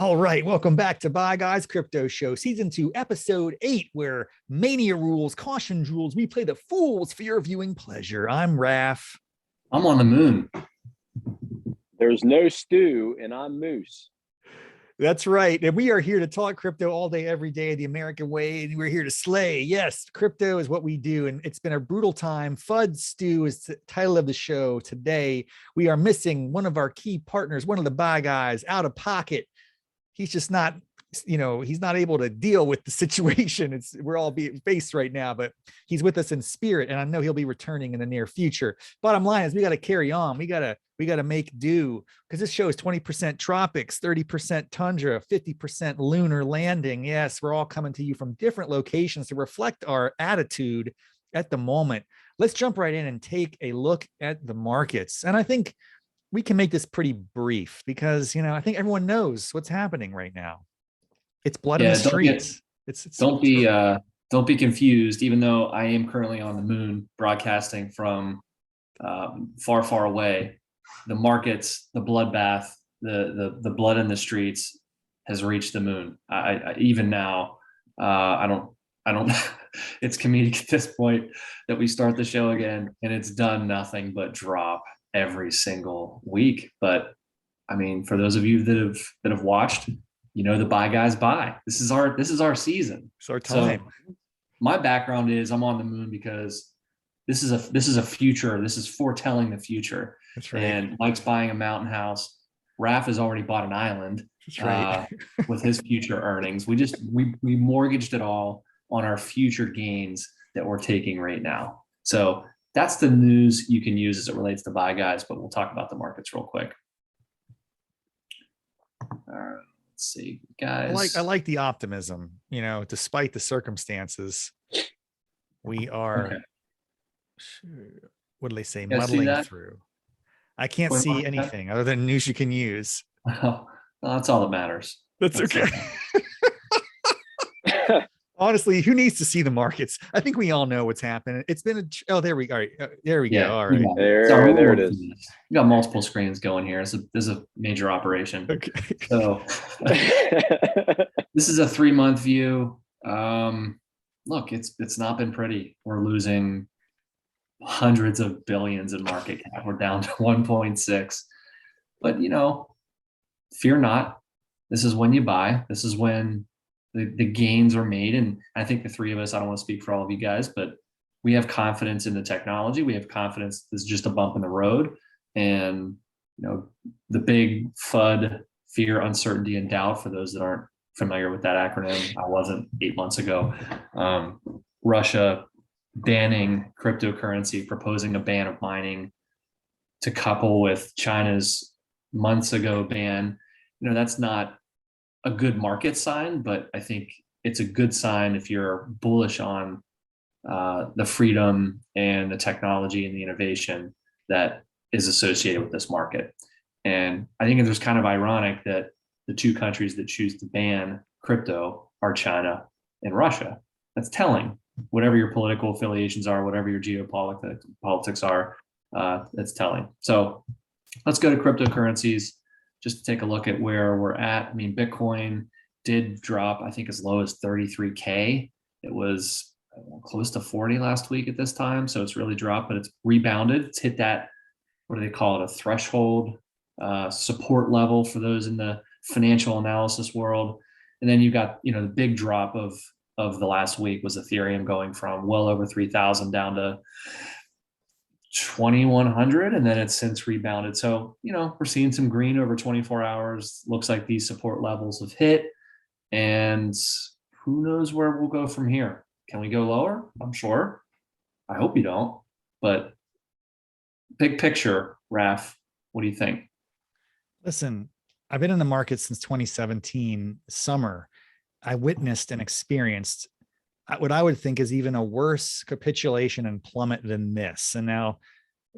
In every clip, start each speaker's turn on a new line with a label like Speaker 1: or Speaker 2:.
Speaker 1: All right, welcome back to Bye Guys Crypto Show, Season 2, Episode 8, where mania rules, caution rules, we play the fools for your viewing pleasure. I'm Raff.
Speaker 2: I'm on the moon.
Speaker 3: There's no stew, and I'm Moose.
Speaker 1: That's right. And we are here to talk crypto all day, every day, the American way. And we're here to slay. Yes, crypto is what we do. And it's been a brutal time. FUD Stew is the title of the show. Today, we are missing one of our key partners, one of the Bye Guys, out of pocket. He's just not, he's not able to deal with the situation. We're all being faced right now, but he's with us in spirit. And I know he'll be returning in the near future. Bottom line is we got to carry on. We got to make do, because this show is 20% tropics, 30% tundra, 50% lunar landing. Yes, we're all coming to you from different locations to reflect our attitude at the moment. Let's jump right in and take a look at the markets. And I think we can make this pretty brief because, I think everyone knows what's happening right now. It's blood in the streets.
Speaker 2: Don't be confused, even though I am currently on the moon broadcasting from far, far away. The markets, the bloodbath, the blood in the streets has reached the moon. I even now, I don't it's comedic at this point that we start the show again and it's done nothing but drop every single week. But I mean, for those of you that have watched, the Bye Guys buy. This is our season.
Speaker 1: It's our time.
Speaker 2: So my background is I'm on the moon because this is a future. This is foretelling the future.
Speaker 1: That's right.
Speaker 2: And Mike's buying a mountain house. Raff has already bought an island.
Speaker 1: That's right.
Speaker 2: With his future earnings. We mortgaged it all on our future gains that we're taking right now. So that's the news you can use as it relates to Bye Guys, but we'll talk about the markets real quick. All right, let's see, guys.
Speaker 1: I like the optimism, despite the circumstances. We are,
Speaker 2: Okay.
Speaker 1: What do they say,
Speaker 2: guys see
Speaker 1: muddling
Speaker 2: that?
Speaker 1: through. I can't see anything other than news you can use.
Speaker 2: Well, that's all that matters.
Speaker 1: That's okay. Honestly, who needs to see the markets? I think we all know what's happening. It's been there we go. There we go. All right.
Speaker 3: There it is.
Speaker 2: We got multiple screens going here. This is a major operation.
Speaker 1: Okay.
Speaker 2: So this is a 3-month view. Look, it's not been pretty. We're losing hundreds of billions in market cap. We're down to 1.6. But fear not. This is when you buy. This is when the gains are made. And I think the three of us, I don't want to speak for all of you guys, but we have confidence in the technology. We have confidence this is just a bump in the road. And, the big FUD, fear, uncertainty, and doubt, for those that aren't familiar with that acronym, I wasn't 8 months ago. Russia banning cryptocurrency, proposing a ban of mining to couple with China's months ago ban. That's not a good market sign, but I think it's a good sign if you're bullish on the freedom and the technology and the innovation that is associated with this market. And I think it's kind of ironic that the two countries that choose to ban crypto are China and Russia. That's telling. Whatever your political affiliations are, whatever your geopolitics are, that's telling. So let's go to cryptocurrencies just to take a look at where we're at. I mean, Bitcoin did drop, I think, as low as 33K. It was close to 40 last week at this time. So it's really dropped, but it's rebounded. It's hit that, what do they call it? A threshold support level for those in the financial analysis world. And then you got, the big drop of the last week was Ethereum going from well over 3,000 down to 2,100, and then it's since rebounded. So, we're seeing some green over 24 hours. Looks like these support levels have hit, and who knows where we'll go from here. Can we go lower? I'm sure. I hope you don't. But big picture, Raff, what do you think?
Speaker 1: Listen, I've been in the market since 2017 summer. I witnessed and experienced what I would think is even a worse capitulation and plummet than this. And now,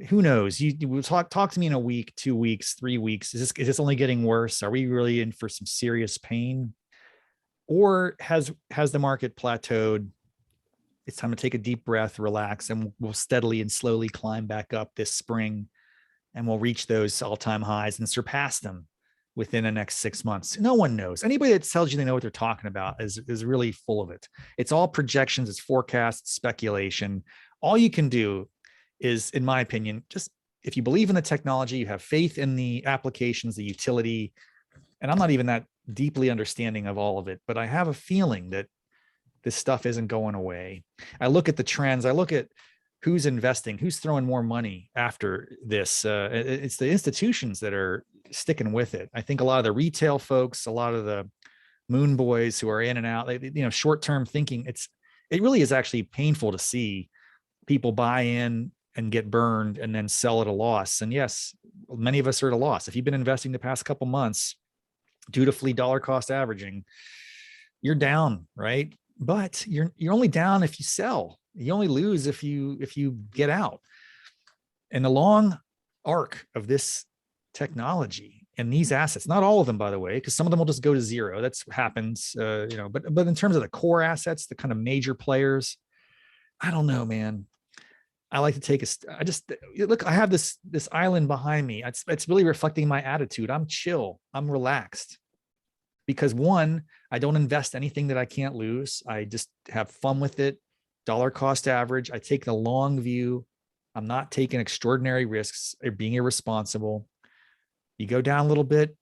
Speaker 1: who knows? You will talk to me in a week, 2 weeks, 3 weeks. Is this only getting worse? Are we really in for some serious pain? Or has the market plateaued? It's time to take a deep breath, relax, and we'll steadily and slowly climb back up this spring, and we'll reach those all-time highs and surpass them. within the next 6 months. No one knows. Anybody that tells you they know what they're talking about is really full of it. It's all projections, it's forecasts, speculation. All you can do is, in my opinion, just if you believe in the technology, you have faith in the applications, the utility, and I'm not even that deeply understanding of all of it, but I have a feeling that this stuff isn't going away. I look at the trends. I look at who's investing, who's throwing more money after this. It's the institutions that are sticking with it. I think a lot of the retail folks, a lot of the moon boys who are in and out, short-term thinking, it really is actually painful to see people buy in and get burned and then sell at a loss. And yes, many of us are at a loss. If you've been investing the past couple months, dutifully dollar cost averaging, you're down, right? But you're only down if you sell. You only lose if you get out. And the long arc of this technology and these assets, not all of them, by the way, because some of them will just go to zero. That's happens, but in terms of the core assets, the kind of major players, I don't know, man. I like to take look, I have this island behind me. It's really reflecting my attitude. I'm chill. I'm relaxed. Because one, I don't invest anything that I can't lose. I just have fun with it. Dollar cost average. I take the long view. I'm not taking extraordinary risks or being irresponsible. You go down a little bit.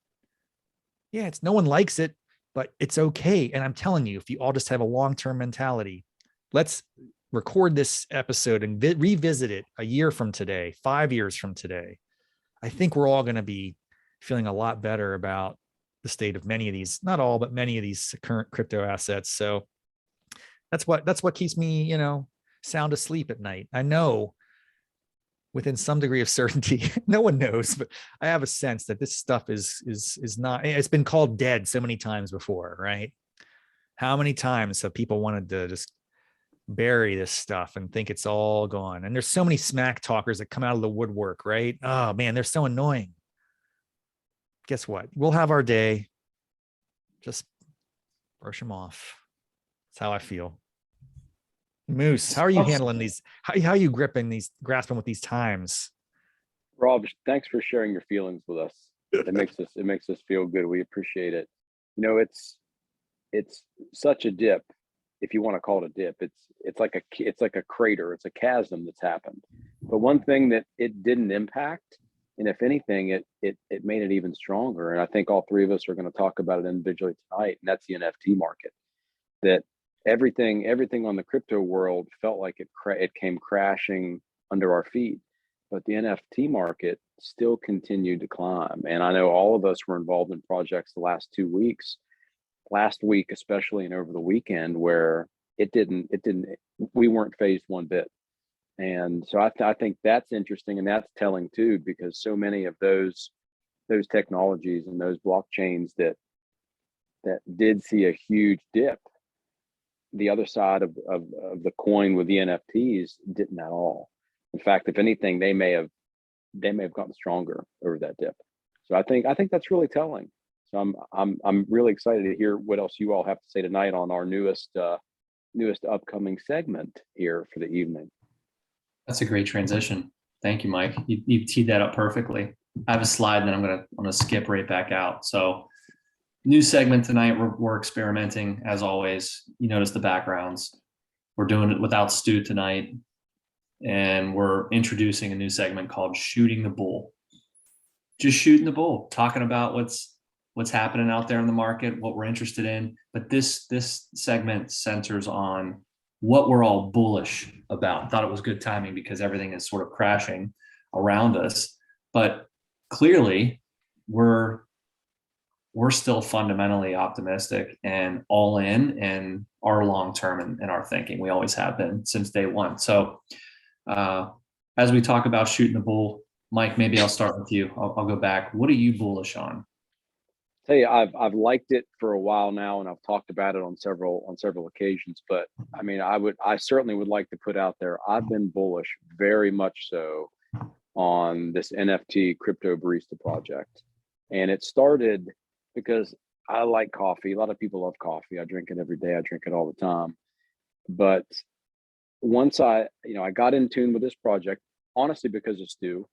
Speaker 1: Yeah, no one likes it, but it's okay. And I'm telling you, if you all just have a long-term mentality, let's record this episode and revisit it a year from today, 5 years from today. I think we're all going to be feeling a lot better about the state of many of these, not all, but many of these current crypto assets. So that's what keeps me, sound asleep at night. I know within some degree of certainty, no one knows, but I have a sense that this stuff is not, it's been called dead so many times before, right? How many times have people wanted to just bury this stuff and think it's all gone? And there's so many smack talkers that come out of the woodwork, right? Oh man, they're so annoying. Guess what? We'll have our day. Just brush them off. That's how I feel. Moose, how are you handling these? How are you grasping with these times?
Speaker 3: Rob, thanks for sharing your feelings with us. It makes us feel good. We appreciate it. It's such a dip, if you want to call it a dip. It's like a crater. It's a chasm that's happened. But one thing that it didn't impact, and if anything, it made it even stronger. And I think all three of us are going to talk about it individually tonight, and that's the NFT market. That everything on the crypto world felt like it came crashing under our feet, but the NFT market still continued to climb. And I know all of us were involved in projects the last 2 weeks, last week especially, and over the weekend, where we weren't phased one bit. And so I think that's interesting, and that's telling too, because so many of those technologies and those blockchains that did see a huge dip, the other side of the coin with the NFTs didn't at all. In fact, if anything, they may have gotten stronger over that dip. So I think that's really telling. So I'm really excited to hear what else you all have to say tonight on our newest upcoming segment here for the evening.
Speaker 2: That's a great transition. Thank you, Mike. You teed that up perfectly. I have a slide, and then I'm gonna skip right back out. So, new segment tonight. We're experimenting as always. You notice the backgrounds. We're doing it without Stu tonight, and we're introducing a new segment called "Shooting the Bull." Just shooting the bull, talking about what's happening out there in the market, what we're interested in. But this segment centers on what we're all bullish about. Thought it was good timing because everything is sort of crashing around us. But clearly, we're still fundamentally optimistic and all in our long term in our thinking. We always have been since day one. So as we talk about shooting the bull, Mike, maybe I'll start with you. I'll go back. What are you bullish on?
Speaker 3: Tell you, I've liked it for a while now, and I've talked about it on several occasions. But I mean, I certainly would like to put out there, I've been bullish, very much so, on this NFT crypto barista project. And it started because I like coffee. A lot of people love coffee. I drink it every day. I drink it all the time. But once I got in tune with this project, honestly, because of Stu.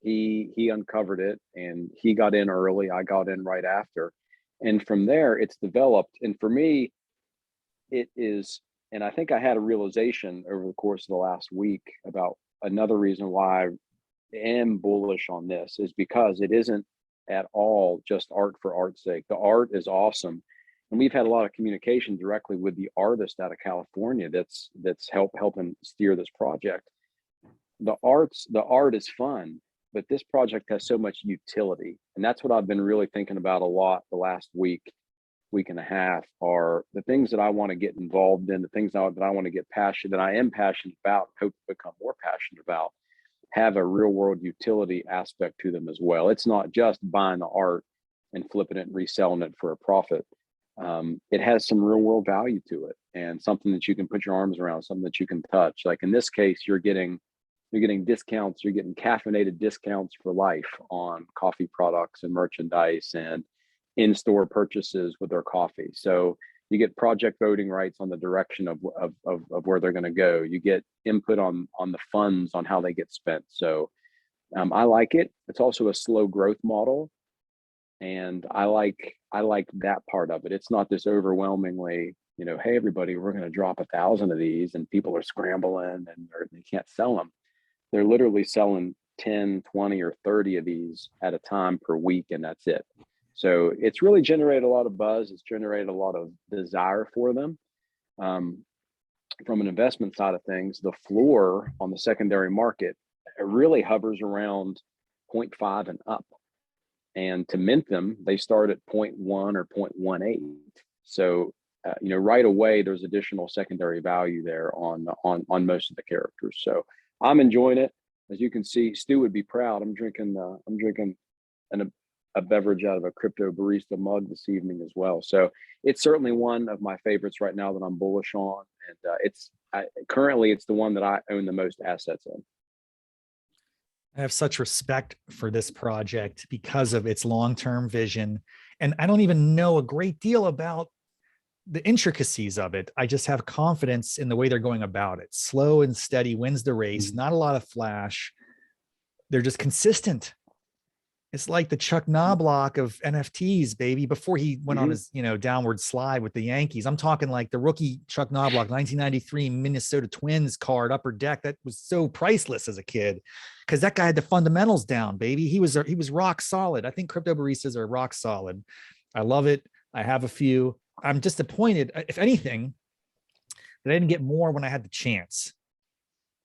Speaker 3: He uncovered it, and he got in early. I got in right after, and from there it's developed. And for me, it is, and I think I had a realization over the course of the last week about another reason why I am bullish on this is because it isn't at all just art for art's sake. The art is awesome, and we've had a lot of communication directly with the artist out of California that's helping steer this project. The art is fun, but this project has so much utility, and that's what I've been really thinking about a lot the last week and a half, are the things that I want to get involved in, the things that I want to get passionate, that I am passionate about, hope to become more passionate about, have a real world utility aspect to them as well. It's not just buying the art and flipping it and reselling it for a profit. It has some real world value to it, and something that you can put your arms around, something that you can touch. Like in this case, you're getting discounts, you're getting caffeinated discounts for life on coffee products and merchandise and in-store purchases with their coffee. So you get project voting rights on the direction of where they're going to go. You get input on the funds, on how they get spent. So I like it. It's also a slow growth model, and I like that part of it. It's not this overwhelmingly, hey everybody, we're going to drop 1,000 of these, and people are scrambling and they can't sell them. They're literally selling 10, 20, or 30 of these at a time per week, and that's it. So it's really generated a lot of buzz. It's generated a lot of desire for them. From an investment side of things, the floor on the secondary market, it really hovers around 0.5 and up. And to mint them, they start at 0.1 or 0.18. So, right away, there's additional secondary value there on most of the characters. So I'm enjoying it. As you can see, Stu would be proud. I'm drinking a beverage out of a crypto barista mug this evening as well. So it's certainly one of my favorites right now that I'm bullish on. And currently it's the one that I own the most assets in.
Speaker 1: I have such respect for this project because of its long-term vision. And I don't even know a great deal about the intricacies of it. I just have confidence in the way they're going about it. Slow and steady wins the race, not a lot of flash. They're just consistent. It's like the Chuck Knobloch of NFTs, baby, before he went on his, downward slide with the Yankees. I'm talking like the rookie Chuck Knobloch, 1993 Minnesota Twins card, upper deck. That was so priceless as a kid because that guy had the fundamentals down, baby. He was rock solid. I think crypto baristas are rock solid. I love it. I have a few. I'm disappointed, if anything, that I didn't get more when I had the chance.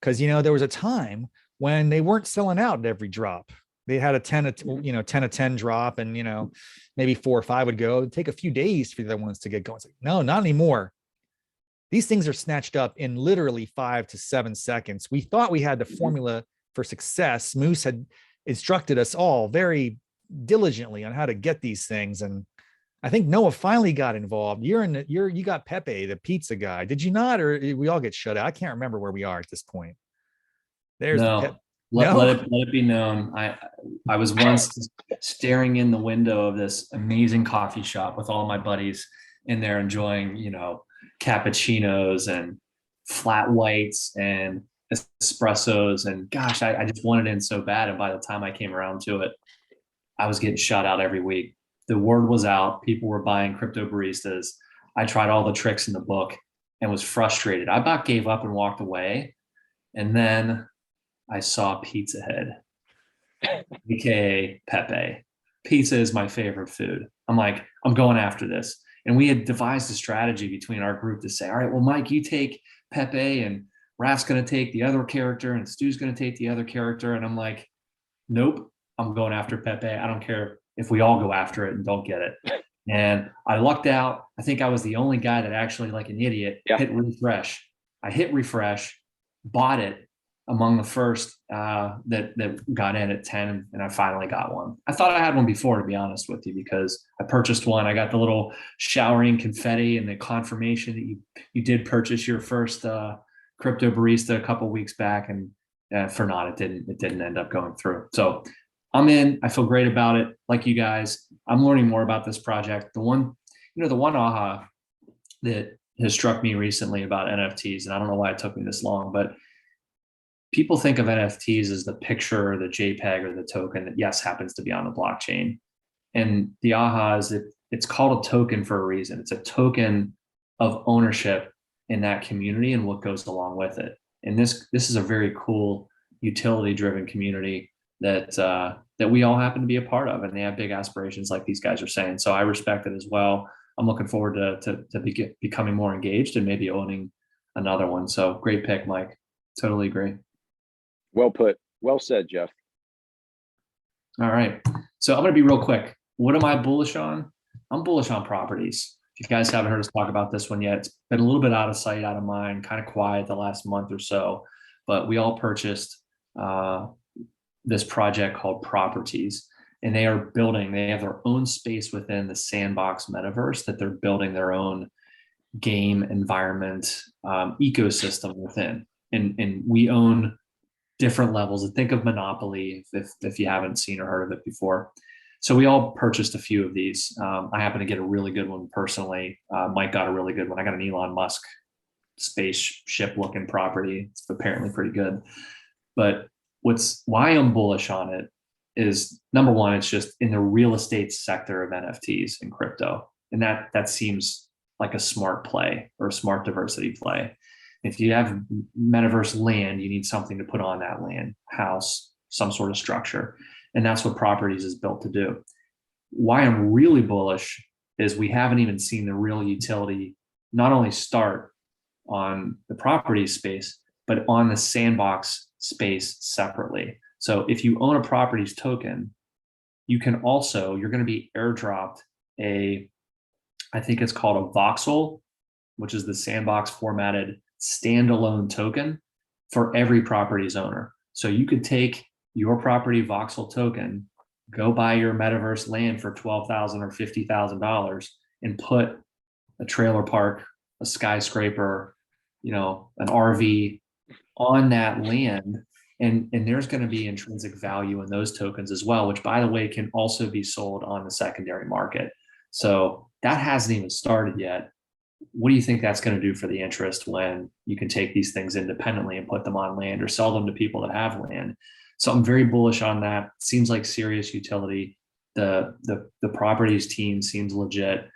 Speaker 1: Because, there was a time when they weren't selling out at every drop. They had a 10 of 10 drop, and maybe 4 or 5 would go. It'd take a few days for the other ones to get going. It's like, no, not anymore. These things are snatched up in literally 5 to 7 seconds. We thought we had the formula for success. Moose had instructed us all very diligently on how to get these things, and I think Noah finally got involved. You got Pepe, the pizza guy. Did you not, or did we all get shut out? I can't remember where we are at this point. There's
Speaker 2: no.
Speaker 1: No.
Speaker 2: Let it be known. I was once staring in the window of this amazing coffee shop with all my buddies in there enjoying, cappuccinos and flat whites and espressos. And gosh, I just wanted in so bad. And by the time I came around to it, I was getting shut out every week. The word was out. People were buying crypto baristas. I tried all the tricks in the book and was frustrated. I about gave up and walked away. And then I saw Pizza Head, aka Pepe. Pizza is my favorite food. I'm like, I'm going after this. And we had devised a strategy between our group to say, all right, well, Mike, you take Pepe, and Raff's going to take the other character, and Stu's going to take the other character. And I'm like, nope, I'm going after Pepe. I don't care if we all go after it and don't get it. And I lucked out. I think I was the only guy that actually, like an idiot, hit refresh. I hit refresh, bought it among the first that got in at 10, and I finally got one. I thought I had one before, to be honest with you, because I purchased one. I got the little showering confetti and the confirmation that you did purchase your first crypto barista a couple weeks back, and for not, it didn't end up going through. So I'm in. I feel great about it. Like you guys, I'm learning more about this project. The one aha that has struck me recently about NFTs, and I don't know why it took me this long, but people think of NFTs as the picture or the JPEG or the token that, yes, happens to be on the blockchain. And the aha is it's called a token for a reason. It's a token of ownership in that community and what goes along with it. And this is a very cool utility driven community that that we all happen to be a part of, and they have big aspirations like these guys are saying. So I respect it as well. I'm looking forward to becoming more engaged and maybe owning another one. So great pick, Mike. Totally agree.
Speaker 3: Well put. Well said, Jeff.
Speaker 2: All right. So I'm going to be real quick. What am I bullish on? I'm bullish on properties. If you guys haven't heard us talk about this one yet, it's been a little bit out of sight, out of mind, kind of quiet the last month or so, but we all purchased this project called Properties, and they have their own space within the Sandbox metaverse that they're building their own game environment ecosystem within. And we own different levels. Think of Monopoly if you haven't seen or heard of it before. So we all purchased a few of these. I happen to get a really good one personally. Mike got a really good one. I got an Elon Musk spaceship looking property. It's apparently pretty good. But why I'm bullish on it is, number one, it's just in the real estate sector of NFTs and crypto. And that seems like a smart play or a smart diversity play. If you have metaverse land, you need something to put on that land, house, some sort of structure. And that's what Properties is built to do. Why I'm really bullish is we haven't even seen the real utility not only start on the property space, but on the Sandbox space separately. So if you own a Properties token, you're going to be airdropped I think it's called a voxel, which is the Sandbox formatted standalone token for every Properties owner. So you could take your property voxel token, go buy your metaverse land for $12,000 or $50,000 and put a trailer park, a skyscraper, an RV on that land. And there's going to be intrinsic value in those tokens as well, which, by the way, can also be sold on the secondary market. So that hasn't even started yet. What do you think that's going to do for the interest when you can take these things independently and put them on land or sell them to people that have land? So I'm very bullish on that. Seems like serious utility. The Properties team seems legit.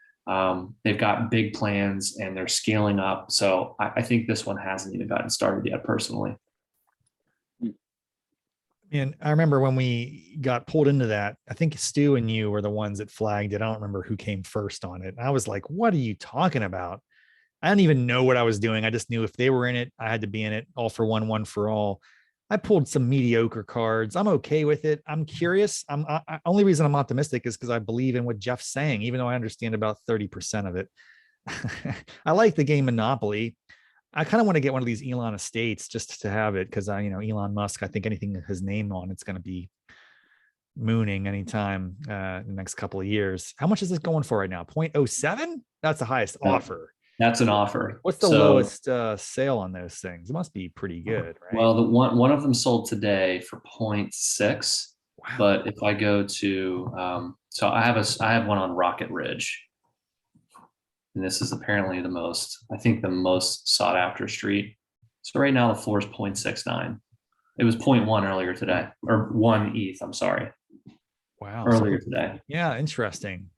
Speaker 2: They've got big plans and they're scaling up. So I think this one hasn't even gotten started yet, personally.
Speaker 1: And I remember when we got pulled into that, I think Stu and you were the ones that flagged it. I don't remember who came first on it. And I was like, what are you talking about? I didn't even know what I was doing. I just knew if they were in it, I had to be in it. All for one, one for all. I pulled some mediocre cards. I'm okay with it. I'm curious. Only reason I'm optimistic is because I believe in what Jeff's saying, even though I understand about 30% of it. I like the game Monopoly. I kind of want to get one of these Elon estates just to have it because Elon Musk, I think anything that his name on it's going to be mooning anytime in the next couple of years. How much is this going for right now? 0.07? That's the highest offer.
Speaker 2: That's an offer.
Speaker 1: What's the lowest sale on those things? It must be pretty good, right?
Speaker 2: Well, the one of them sold today for 0.6. Wow. But if I go to so I have one on Rocket Ridge. And this is apparently the most sought after street. So right now the floor is 0.69. It was 0.1 earlier today, or 1 ETH, I'm sorry.
Speaker 1: Wow.
Speaker 2: Earlier today.
Speaker 1: Yeah, interesting.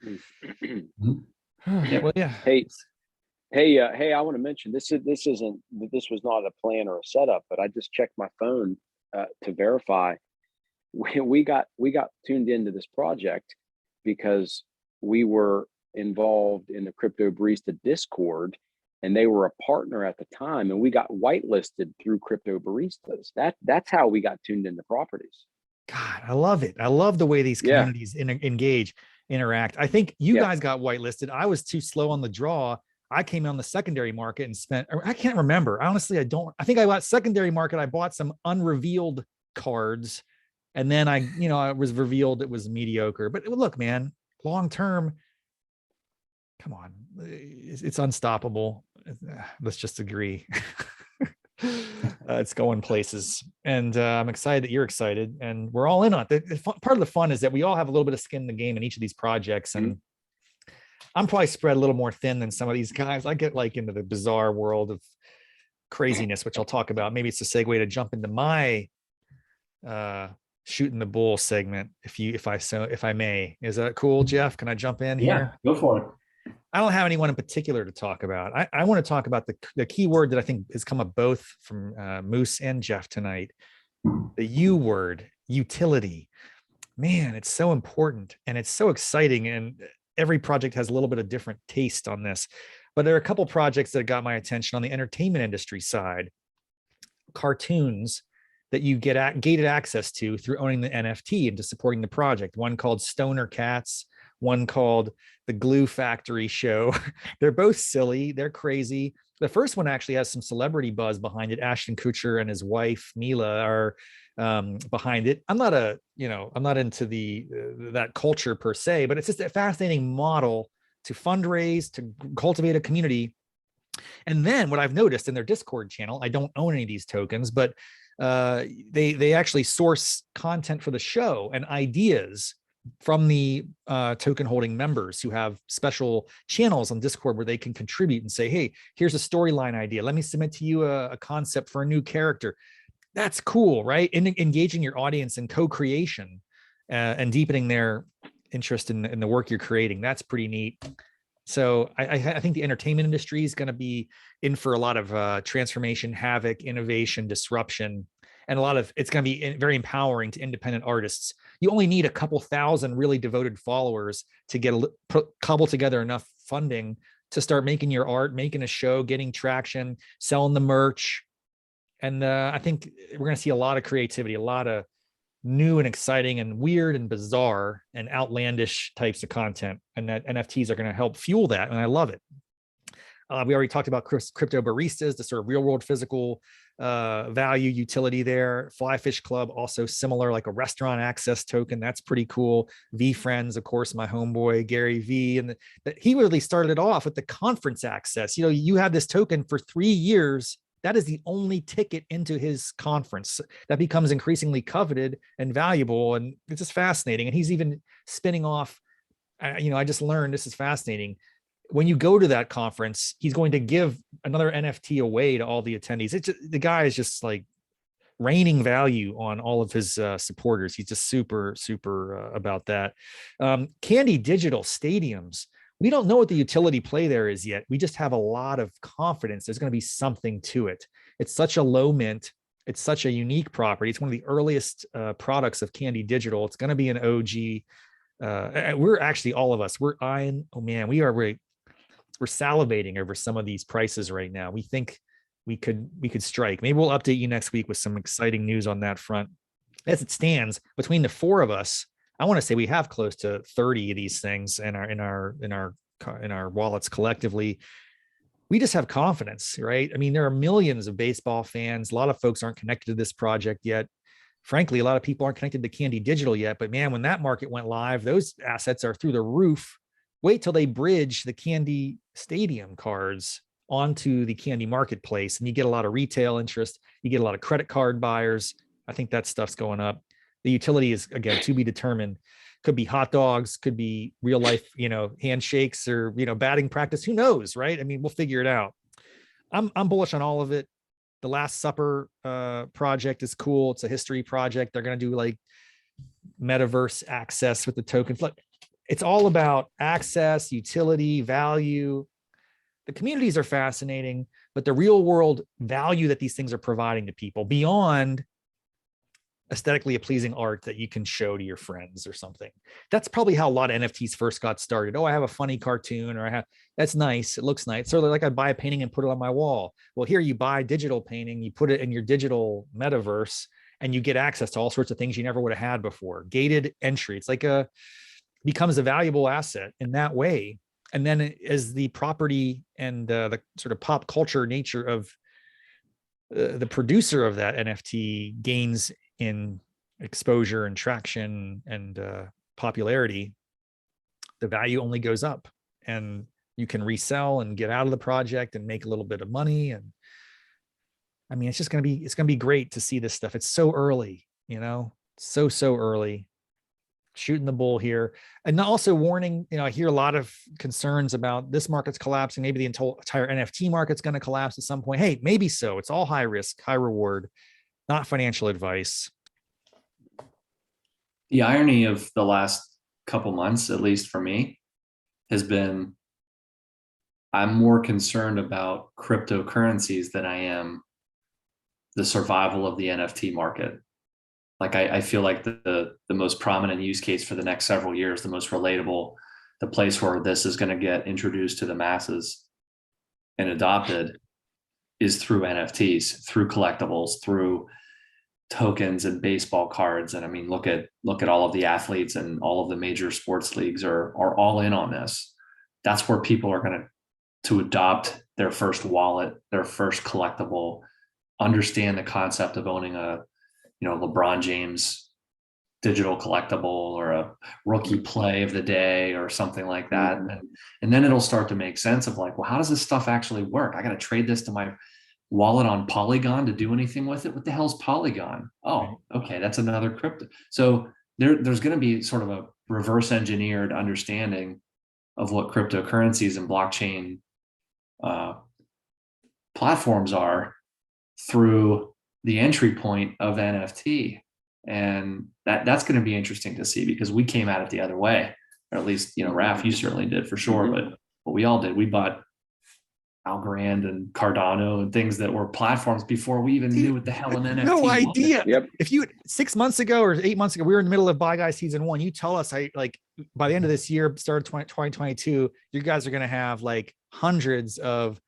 Speaker 2: Yeah.
Speaker 1: Well, yeah.
Speaker 3: Hey, I want to mention this was not a plan or a setup, but I just checked my phone to verify. We got tuned into this project because we were involved in the Crypto Barista Discord, and they were a partner at the time, and we got whitelisted through Crypto Baristas. That's how we got tuned into Properties.
Speaker 1: God, I love it. I love the way these communities interact. I think you guys got whitelisted. I was too slow on the draw. I came on the secondary market and spent, I can't remember. Honestly, I think I bought secondary market. I bought some unrevealed cards, and then I was revealed it was mediocre. But look, man, long term, come on, it's unstoppable. Let's just agree. It's going places, and I'm excited that you're excited, and we're all in on it. Part of the fun is that we all have a little bit of skin in the game in each of these projects, and I'm probably spread a little more thin than some of these guys. I get into the bizarre world of craziness, which I'll talk about. Maybe it's a segue to jump into my shooting the bull segment, if I may. Is that cool, Jeff? Can I jump in here?
Speaker 2: Go for it.
Speaker 1: I don't have anyone in particular to talk about. I want to talk about the key word that I think has come up both from Moose and Jeff tonight. The U word, utility. Man, it's so important and it's so exciting. And every project has a little bit of different taste on this. But there are a couple projects that got my attention on the entertainment industry side. Cartoons that you get gated access to through owning the NFT and to supporting the project. One called Stoner Cats, one called The Glue Factory Show. They're both silly. They're crazy. The first one actually has some celebrity buzz behind it. Ashton Kutcher and his wife Mila are behind it. I'm not into that culture per se, but it's just a fascinating model to fundraise, to cultivate a community. And then what I've noticed in their Discord channel, I don't own any of these tokens, but they actually source content for the show and ideas from the token holding members who have special channels on Discord where they can contribute and say, hey, here's a storyline idea. Let me submit to you a concept for a new character. That's cool, right? Engaging your audience in co-creation and deepening their interest in the work you're creating. That's pretty neat. So I think the entertainment industry is going to be in for a lot of transformation, havoc, innovation, disruption, and it's going to be very empowering to independent artists. You only need a couple thousand really devoted followers to cobble together enough funding to start making your art, making a show, getting traction, selling the merch. And I think we're going to see a lot of creativity, a lot of new and exciting and weird and bizarre and outlandish types of content. And that NFTs are going to help fuel that. And I love it. We already talked about crypto baristas, the sort of real world physical value utility there. Fly Fish Club, also similar, like a restaurant access token. That's pretty cool. V Friends, of course, my homeboy, Gary V. And he really started it off with the conference access. You have this token for 3 years. That is the only ticket into his conference that becomes increasingly coveted and valuable. And it's just fascinating. And he's even spinning off, I just learned, this is fascinating. When you go to that conference, he's going to give another NFT away to all the attendees. The guy is just like raining value on all of his supporters. He's just super, super about that. Candy Digital Stadiums. We don't know what the utility play there is yet. We just have a lot of confidence there's going to be something to it. It's such a low mint. It's such a unique property. It's one of the earliest products of Candy Digital. It's going to be an OG. We're actually, all of us, we're eyeing, we're salivating over some of these prices right now. We think we could strike. Maybe we'll update you next week with some exciting news on that front. As it stands, between the four of us, I want to say we have close to 30 of these things in our wallets collectively. We just have confidence, right? I mean, there are millions of baseball fans. A lot of folks aren't connected to this project yet. Frankly, a lot of people aren't connected to Candy Digital yet. But man, when that market went live, those assets are through the roof. Wait till they bridge the Candy Stadium cards onto the Candy Marketplace, and you get a lot of retail interest. You get a lot of credit card buyers. I think that stuff's going up. The utility is, again, to be determined. Could be hot dogs, could be real life, handshakes, or, batting practice. Who knows, right? I mean, we'll figure it out. I'm bullish on all of it. The Last Supper project is cool. It's a history project. They're going to do like metaverse access with the tokens. Look, it's all about access, utility, value. The communities are fascinating, but the real world value that these things are providing to people beyond aesthetically pleasing art that you can show to your friends or something. That's probably how a lot of NFTs first got started. Oh, I have a funny cartoon, or that's nice. It looks nice. So like I buy a painting and put it on my wall. Well, here you buy digital painting, you put it in your digital metaverse, and you get access to all sorts of things you never would have had before. Gated entry. It's like becomes a valuable asset in that way. And then as the property and the sort of pop culture nature of the producer of that NFT gains in exposure and traction and popularity, the value only goes up, and you can resell and get out of the project and make a little bit of money. And I mean, it's going to be great to see this stuff. It's so early, so early. shooting the bull here, and also warning, I hear a lot of concerns about this market's collapsing. Maybe the entire NFT market's going to collapse at some point. Hey, maybe so. It's all high risk, high reward, not financial advice.
Speaker 2: The irony of the last couple months, at least for me, has been I'm more concerned about cryptocurrencies than I am the survival of the NFT market. Like I feel like the most prominent use case for the next several years, the most relatable, the place where this is going to get introduced to the masses and adopted is through NFTs, through collectibles, through tokens and baseball cards. And I mean, look at all of the athletes and all of the major sports leagues are all in on this. That's where people are going to adopt their first wallet, their first collectible, understand the concept of owning a LeBron James digital collectible or a rookie play of the day or something like that. And then it'll start to make sense of like, well, how does this stuff actually work? I got to trade this to my wallet on Polygon to do anything with it. What the hell's Polygon? Oh, okay. That's another crypto. So there's going to be sort of a reverse engineered understanding of what cryptocurrencies and blockchain platforms are through the entry point of NFT. And that's going to be interesting to see, because we came at it the other way, or at least, Raff, you certainly did for sure. But what we all did, we bought Algorand and Cardano and things that were platforms before we even knew what the hell an NFT was.
Speaker 1: No idea.
Speaker 3: Yep.
Speaker 1: If you 6 months ago or 8 months ago, we were in the middle of Buy Guy season 1. You tell us, by the end of this year, start of 2022, you guys are going to have like hundreds of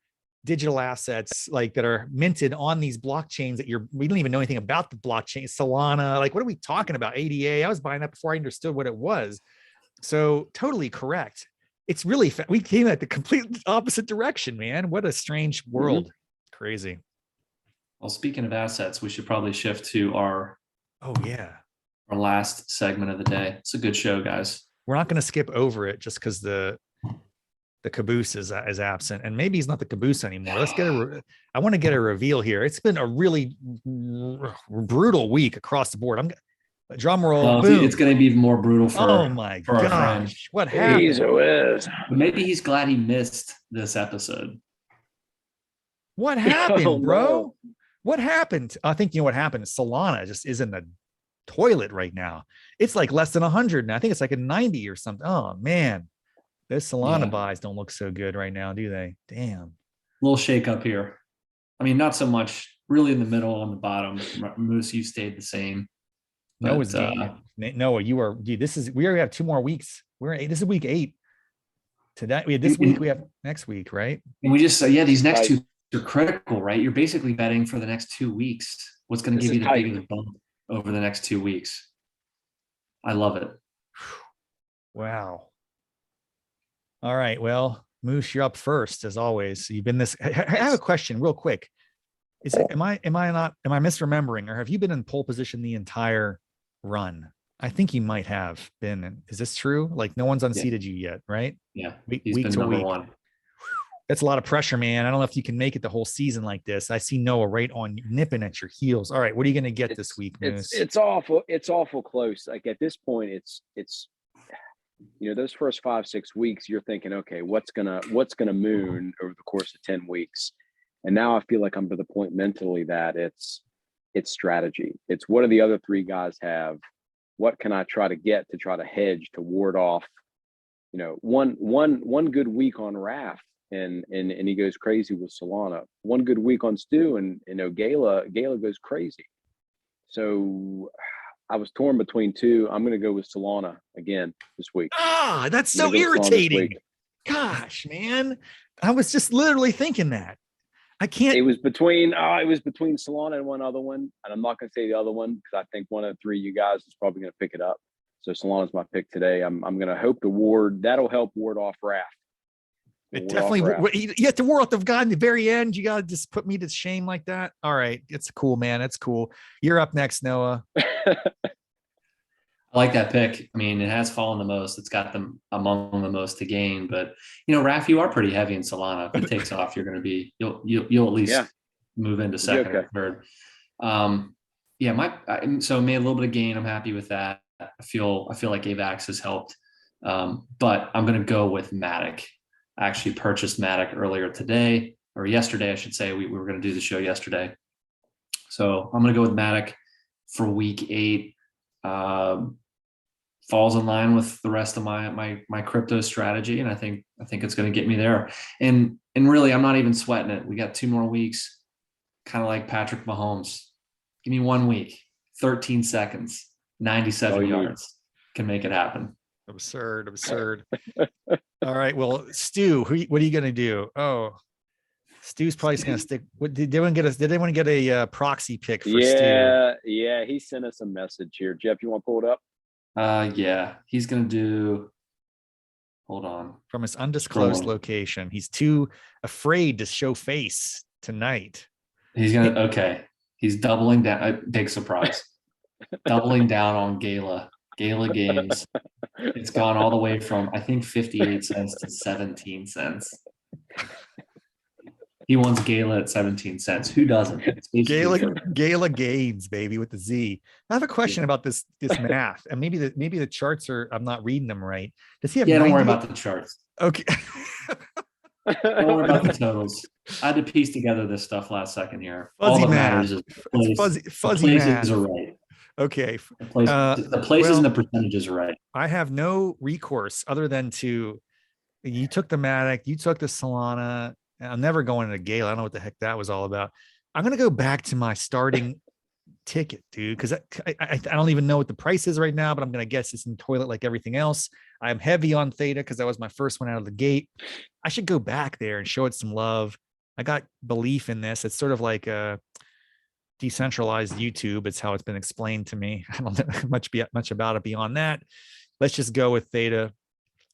Speaker 1: digital assets like that are minted on these blockchains that we don't even know anything about the blockchain. Solana, like what are we talking about? ADA. I was buying that before I understood what it was. So totally correct. It's really, we came at the complete opposite direction, man. What a strange world. Crazy.
Speaker 2: Well, speaking of assets, we should probably shift to our last segment of the day. It's a good show, guys.
Speaker 1: We're not going to skip over it just because the caboose is absent, and maybe he's not the caboose anymore. Let's get I want to get a reveal here. It's been a really brutal week across the board. Drum roll.
Speaker 2: It's going to be even more brutal for
Speaker 1: our friend. What happened?
Speaker 2: Maybe he's glad he missed this episode.
Speaker 1: What happened, bro? What happened? I think you know what happened. Solana just is in the toilet right now. It's like less than 100 now. I think it's like a 90 or something. Oh man, those Solana buys don't look so good right now, do they? Damn.
Speaker 2: A little shake up here. I mean, not so much really in the middle, on the bottom. Moose, you stayed the same.
Speaker 1: Noah's Noah, you are, dude, we already have 2 more weeks. This is week 8. Today we had this week, we have next week, right?
Speaker 2: And we just these next 2 are critical, right? You're basically betting for the next 2 weeks. What's going to give you the biggest bump over the next 2 weeks? I love it.
Speaker 1: Wow. All right. Well, Moose, you're up first as always. You've been I have a question real quick. Am I misremembering, or have you been in pole position the entire run? I think you might have been. Is this true? Like no one's unseated you yet, right?
Speaker 2: Yeah.
Speaker 1: Week
Speaker 2: been
Speaker 1: to
Speaker 2: number
Speaker 1: week.
Speaker 2: 1.
Speaker 1: That's a lot of pressure, man. I don't know if you can make it the whole season like this. I see Noah right on nipping at your heels. All right, what are you going to get this week, Moose?
Speaker 3: It's awful. It's awful close. Like at this point, it's those first 5-6 weeks, you're thinking, okay, what's gonna moon over the course of 10 weeks? And now I feel like I'm to the point mentally that it's strategy. It's what do the other 3 guys have? What can I try to get to try to hedge to ward off, one good week on Raff and he goes crazy with Solana. One good week on Stu and Gala goes crazy. So I was torn between 2. I'm going to go with Solana again this week.
Speaker 1: That's so irritating. Gosh, man. I was just literally thinking that. I can't.
Speaker 3: It was between Solana and one other one. And I'm not going to say the other one because I think one of the 3 you guys is probably going to pick it up. So Solana's my pick today. I'm going to hope that'll help ward off Raff.
Speaker 1: It definitely, you have to ward off the guy in the very end. You got to just put me to shame like that. All right. It's cool, man. It's cool. You're up next, Noah.
Speaker 2: I like that pick. I mean, it has fallen the most. It's got them among the most to gain. But Raff, you are pretty heavy in Solana. If it takes off, you're going to be you'll at least move into second or third. So I made a little bit of gain. I'm happy with that. I feel like AVAX has helped. But I'm going to go with Matic. I actually purchased Matic earlier today, or yesterday, I should say. We were going to do the show yesterday. So I'm going to go with Matic for week 8. Falls in line with the rest of my crypto strategy, and I think it's going to get me there. And really, I'm not even sweating it. We got 2 more weeks, kind of like Patrick Mahomes. Give me 1 week, 13 seconds, 97 yards, can make it happen.
Speaker 1: Absurd. All right, well, Stu, what are you going to do? Oh, Stu's probably just going to stick. Did anyone get a proxy pick for Stu?
Speaker 3: Yeah, he sent us a message here. Jeff, you want to pull it up?
Speaker 2: Yeah, he's going to do, hold on.
Speaker 1: From his undisclosed location. He's too afraid to show face tonight.
Speaker 2: He's going to, okay. He's doubling down, big surprise. Doubling down on Gala games. It's gone all the way from, I think, 58 cents to 17 cents. He wants Gala at 17 cents. Who doesn't?
Speaker 1: Gala gains, baby, with the Z. I have a question about this math, and maybe the charts are, I'm not reading them right. Does he have?
Speaker 2: Yeah, don't worry about the charts.
Speaker 1: Okay.
Speaker 2: Don't worry about the totals. I had to piece together this stuff last second here.
Speaker 1: Fuzzy
Speaker 2: All that
Speaker 1: math.
Speaker 2: matters is
Speaker 1: fuzzy
Speaker 2: the
Speaker 1: math.
Speaker 2: places are right.
Speaker 1: Okay.
Speaker 2: The places and the percentages are right.
Speaker 1: I have no recourse other than you took the Matic, you took the Solana. I'm never going to Gala. I don't know what the heck that was all about. I'm going to go back to my starting ticket, dude, because I don't even know what the price is right now, but I'm going to guess it's in the toilet like everything else. I'm heavy on Theta because that was my first one out of the gate. I should go back there and show it some love. I got belief in this. It's sort of like a decentralized YouTube. It's how it's been explained to me. I don't know much about it beyond that. Let's just go with Theta.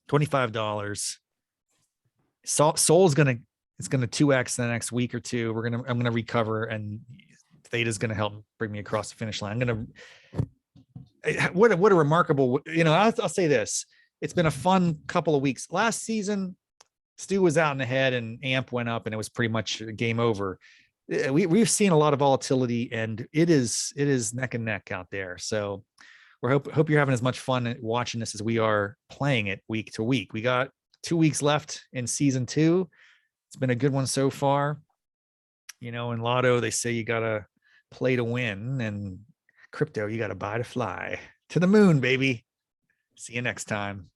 Speaker 1: $25. Sol's it's going to 2x the next week or two. I'm going to recover, and Theta's going to help bring me across the finish line. What a remarkable, I'll say this. It's been a fun couple of weeks. Last season, Stu was out in the head and AMP went up and it was pretty much game over. We've seen a lot of volatility, and it is neck and neck out there. So we hope you're having as much fun watching this as we are playing it week to week. We got 2 weeks left in season 2. It's been a good one so far. In Lotto, they say you got to play to win, and crypto, you got to buy to fly. To the moon, baby. See you next time.